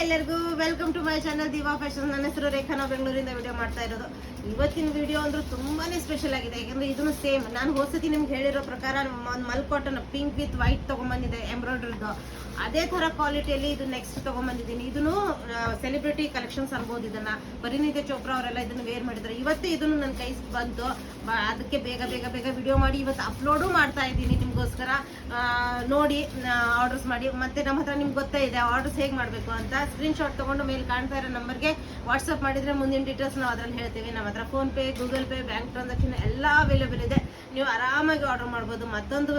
ಎಲ್ಲರಿಗೂ welcome to my channel diva fashion. ನನ್ನ ಹೆಸರು ರೇಖಾ. ನಾವು ಬೆಂಗಳೂರಿಂದ ವಿಡಿಯೋ ಮಾಡ್ತಾ ಇರೋದು. ಇವತ್ತಿನ ವಿಡಿಯೋ ಅಂದ್ರೆ ತುಂಬಾನೇ ಸ್ಪೆಷಲ್ ಆಗಿದೆ. ಯಾಕಂದ್ರೆ ಇದನ್ನು ಸೇಮ್ ನಾನು ಹೊಸತಿ ನಿಮ್ಗೆ ಹೇಳಿರೋ ಪ್ರಕಾರ ಮಲ್ ಕಾಟನ್ ಪಿಂಕ್ ವಿತ್ ವೈಟ್ ತಗೊಂಡ್ಬಂದಿದೆ ಎಂಬ್ರಾಯ್ಡ್ರಿದು. ಅದೇ ತರ ಕ್ವಾಲಿಟಿಯಲ್ಲಿ ಇದು ನೆಕ್ಸ್ಟ್ ತಗೊಂಡ್ಬಂದಿದ್ದೀನಿ. ಇದನ್ನು ಸೆಲೆಬ್ರಿಟಿ ಕಲೆಕ್ಷನ್ಸ್ ಅನ್ಬೋದು. ಇದನ್ನ ಪರಿಣೀತಿ ಚೋಪ್ರಾ ಅವರೆಲ್ಲ ಇದನ್ನ ವೇರ್ ಮಾಡಿದ್ದಾರೆ. ಇವತ್ತೇ ಇದನ್ನು ನನ್ನ ಕೈ ಬಂತು. ಅದಕ್ಕೆ ಬೇಗ ಬೇಗ ಬೇಗ ವಿಡಿಯೋ ಮಾಡಿ ಇವತ್ತು ಅಪ್ಲೋಡು ಮಾಡ್ತಾ ಇದ್ದೀನಿ ನಿಮ್ಗೋಸ್ಕರ. ನೋಡಿ ಆರ್ಡರ್ಸ್ ಮಾಡಿ. ಮತ್ತೆ ನಮ್ಮ ಹತ್ರ ನಿಮ್ಗೆ ಗೊತ್ತೇ ಇದೆ ಆರ್ಡರ್ಸ್ ಹೇಗೆ ಮಾಡಬೇಕು ಅಂತ. ಸ್ಕ್ರೀನ್ ಶಾಟ್ ತಗೊಂಡು ಮೇಲೆ ಕಾಣ್ತಾ ಇರೋ ನಂಬರ್ಗೆ ವಾಟ್ಸಪ್ ಮಾಡಿದ್ರೆ ಮುಂದಿನ ಡೀಟೇಲ್ಸ್ ನಾವು ಅದ್ರಲ್ಲಿ ಹೇಳ್ತೀವಿ. ನಮ್ಮ ಹತ್ರ phone pay, Google pay, bank transaction ಎಲ್ಲ ಅವೈಲೇಬಲ್ ಇದೆ. ನೀವು ಆರಾಮಾಗಿ ಆರ್ಡರ್ ಮಾಡ್ಬೋದು. ಮತ್ತೊಂದು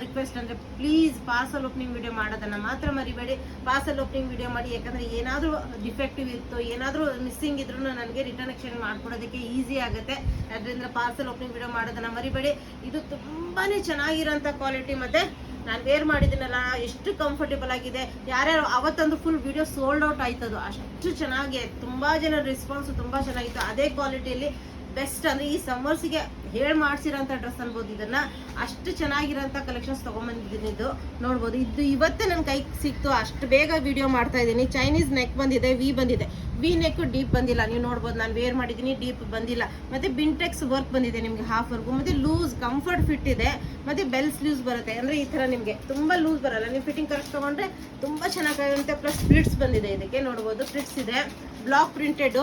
ರಿಕ್ವೆಸ್ಟ್ ಅಂದ್ರೆ ಪ್ಲೀಸ್ ಪಾರ್ಸಲ್ ಓಪನಿಂಗ್ ವಿಡಿಯೋ ಮಾಡೋದನ್ನ ಮಾತ್ರ ಮರಿಬೇಡಿ. ಪಾರ್ಸಲ್ ಓಪನಿಂಗ್ ವಿಡಿಯೋ ಮಾಡಿ. ಯಾಕಂದ್ರೆ ಏನಾದರೂ ಡಿಫೆಕ್ಟಿವ್ ಇತ್ತು, ಏನಾದರೂ ಮಿಸ್ಸಿಂಗ್ ಇದ್ರೂ ನನಗೆ ರಿಟರ್ನ್ ಎಕ್ಸ್ಚೇಂಜ್ ಮಾಡ್ಕೊಡೋದಕ್ಕೆ ಈಸಿ ಆಗುತ್ತೆ. ಅದರಿಂದ ಪಾರ್ಸಲ್ ಓಪನಿಂಗ್ ವಿಡಿಯೋ ಮಾಡೋದನ್ನ ಮರಿಬೇಡಿ. ಇದು ತುಂಬಾನೇ ಚೆನ್ನಾಗಿರೋಂಥ ಕ್ವಾಲಿಟಿ. ಮತ್ತೆ ನಾನು ವೇರ್ ಮಾಡಿದ್ದೀನಲ್ಲ, ಎಷ್ಟು ಕಂಫರ್ಟೇಬಲ್ ಆಗಿದೆ. ಯಾರ್ಯಾರು ಅವತ್ತೊಂದು ಫುಲ್ ವಿಡಿಯೋ ಸೋಲ್ಡ್ ಔಟ್ ಆಯ್ತದು. ಅಷ್ಟು ಚೆನ್ನಾಗಿ ತುಂಬಾ ಜನ ರೆಸ್ಪಾನ್ಸ್ ತುಂಬಾ ಚೆನ್ನಾಗಿತ್ತು. ಅದೇ ಕ್ವಾಲಿಟಿಯಲ್ಲಿ ಬೆಸ್ಟ್ ಅಂದ್ರೆ ಈ ಸಮ್ಮರ್ಸ್ಗೆ ಹೇಳಿ ಮಾಡ್ಸಿರೋಂಥ ಡ್ರೆಸ್ ಅನ್ಬೋದು. ಇದನ್ನ ಅಷ್ಟು ಚೆನ್ನಾಗಿರೋಂಥ ಕಲೆಕ್ಷನ್ಸ್ ತಗೊಂಡ್ಬಂದಿದ್ದೀನಿ. ಇದು ನೋಡ್ಬೋದು. ಇದು ಇವತ್ತೇ ನನ್ನ ಕೈಗೆ ಸಿಕ್ತು. ಅಷ್ಟು ಬೇಗ ವಿಡಿಯೋ ಮಾಡ್ತಾ ಇದ್ದೀನಿ. ಚೈನೀಸ್ ನೆಕ್ ಬಂದಿದೆ, ವಿ ಬಂದಿದೆ. ವಿ ನೆಕ್ ಡೀಪ್ ಬಂದಿಲ್ಲ. ನೀವು ನೋಡ್ಬೋದು, ನಾನು ವೇರ್ ಮಾಡಿದ್ದೀನಿ, ಡೀಪ್ ಬಂದಿಲ್ಲ. ಮತ್ತೆ ಬಿಂಟೆಕ್ಸ್ ವರ್ಕ್ ಬಂದಿದೆ ನಿಮ್ಗೆ ಹಾಫ್ ವರ್ಗು. ಮತ್ತೆ ಲೂಸ್ ಕಂಫರ್ಟ್ ಫಿಟ್ ಇದೆ. ಮತ್ತೆ ಬೆಲ್ ಸ್ಲೀವ್ಸ್ ಬರುತ್ತೆ. ಅಂದ್ರೆ ಈ ತರ ನಿಮ್ಗೆ ತುಂಬಾ ಲೂಸ್ ಬರಲ್ಲ. ನೀವು ಫಿಟ್ಟಿಂಗ್ ಕರೆಕ್ಟ್ ತಗೊಂಡ್ರೆ ತುಂಬಾ ಚೆನ್ನಾಗಿರುತ್ತೆ. ಪ್ಲಸ್ ಪ್ಲಿಟ್ಸ್ ಬಂದಿದೆ. ಇದಕ್ಕೆ ನೋಡ್ಬೋದು, ಪ್ಲಿಟ್ಸ್ ಇದೆ. ಬ್ಲಾಕ್ ಪ್ರಿಂಟೆಡ್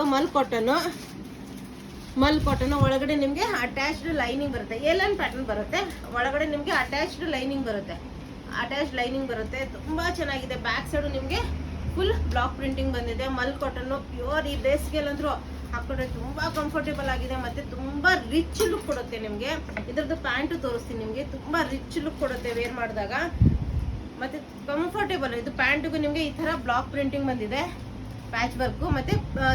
ಮಲ್ ಕಾಟನ್ ಒಳಗಡೆ ನಿಮಗೆ ಅಟ್ಯಾಚ್ಡ್ ಲೈನಿಂಗ್ ಬರುತ್ತೆ. ಏಲನ್ ಪ್ಯಾಟರ್ನ್ ಬರುತ್ತೆ. ಒಳಗಡೆ ನಿಮಗೆ ಅಟ್ಯಾಚ್ಡ್ ಲೈನಿಂಗ್ ಬರುತ್ತೆ. ತುಂಬಾ ಚೆನ್ನಾಗಿದೆ. ಬ್ಯಾಕ್ ಸೈಡ್ ನಿಮಗೆ ಫುಲ್ ಬ್ಲಾಕ್ ಪ್ರಿಂಟಿಂಗ್ ಬಂದಿದೆ. ಮಲ್ ಕಾಟನ್ ಪ್ಯೂರ್. ಈ ಬೇಸಿಗೆಲ್ಲಂದ್ರೂ ಹಾಕೊಂಡ್ರೆ ತುಂಬಾ ಕಂಫರ್ಟೇಬಲ್ ಆಗಿದೆ. ಮತ್ತೆ ತುಂಬಾ ರಿಚ್ ಲುಕ್ ಕೊಡುತ್ತೆ ನಿಮ್ಗೆ. ಇದ್ರದ್ದು ಪ್ಯಾಂಟ್ ತೋರಿಸ್ತೀನಿ ನಿಮ್ಗೆ. ತುಂಬಾ ರಿಚ್ ಲುಕ್ ಕೊಡುತ್ತೆ ವೇರ್ ಮಾಡಿದಾಗ. ಮತ್ತೆ ಕಂಫರ್ಟೇಬಲ್. ಇದು ಪ್ಯಾಂಟ್ಗೂ ನಿಮ್ಗೆ ಈ ತರ ಬ್ಲಾಕ್ ಪ್ರಿಂಟಿಂಗ್ ಬಂದಿದೆ, ಪ್ಯಾಚ್ ವರ್ಕ್. ಮತ್ತೆ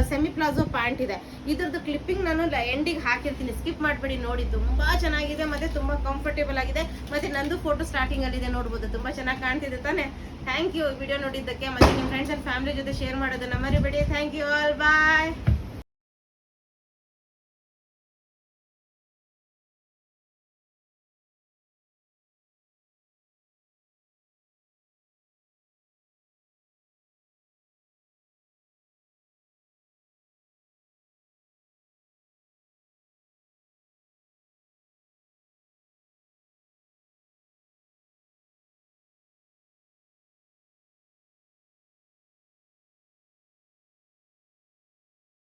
ಸೆಮಿ ಪ್ಲಾಜೋ ಪ್ಯಾಂಟ್ ಇದೆ. ಇದ್ರದ್ದು ಕ್ಲಿಪ್ಪಿಂಗ್ ನಾನು ಎಂಡಿಗೆ ಹಾಕಿರ್ತೀನಿ, ಸ್ಕಿಪ್ ಮಾಡಬೇಡಿ ನೋಡಿ. ತುಂಬಾ ಚೆನ್ನಾಗಿದೆ. ಮತ್ತೆ ತುಂಬಾ ಕಂಫರ್ಟೇಬಲ್ ಆಗಿದೆ. ಮತ್ತೆ ನಂದು ಫೋಟೋ ಸ್ಟಾರ್ಟಿಂಗ್ ಅಲ್ಲಿ ಇದೆ, ನೋಡ್ಬೋದು. ತುಂಬಾ ಚೆನ್ನಾಗಿ ಕಾಣ್ತಿದೆ ತಾನೆ. ಥ್ಯಾಂಕ್ ಯು ವಿಡಿಯೋ ನೋಡಿದ್ದಕ್ಕೆ. ಮತ್ತೆ ನಿಮ್ಮ ಫ್ರೆಂಡ್ಸ್ ಅಂಡ್ ಫ್ಯಾಮಿಲಿ ಜೊತೆ ಶೇರ್ ಮಾಡೋದನ್ನ ಮರಿಬೇಡಿ. Thank you all. ಬಾಯ್.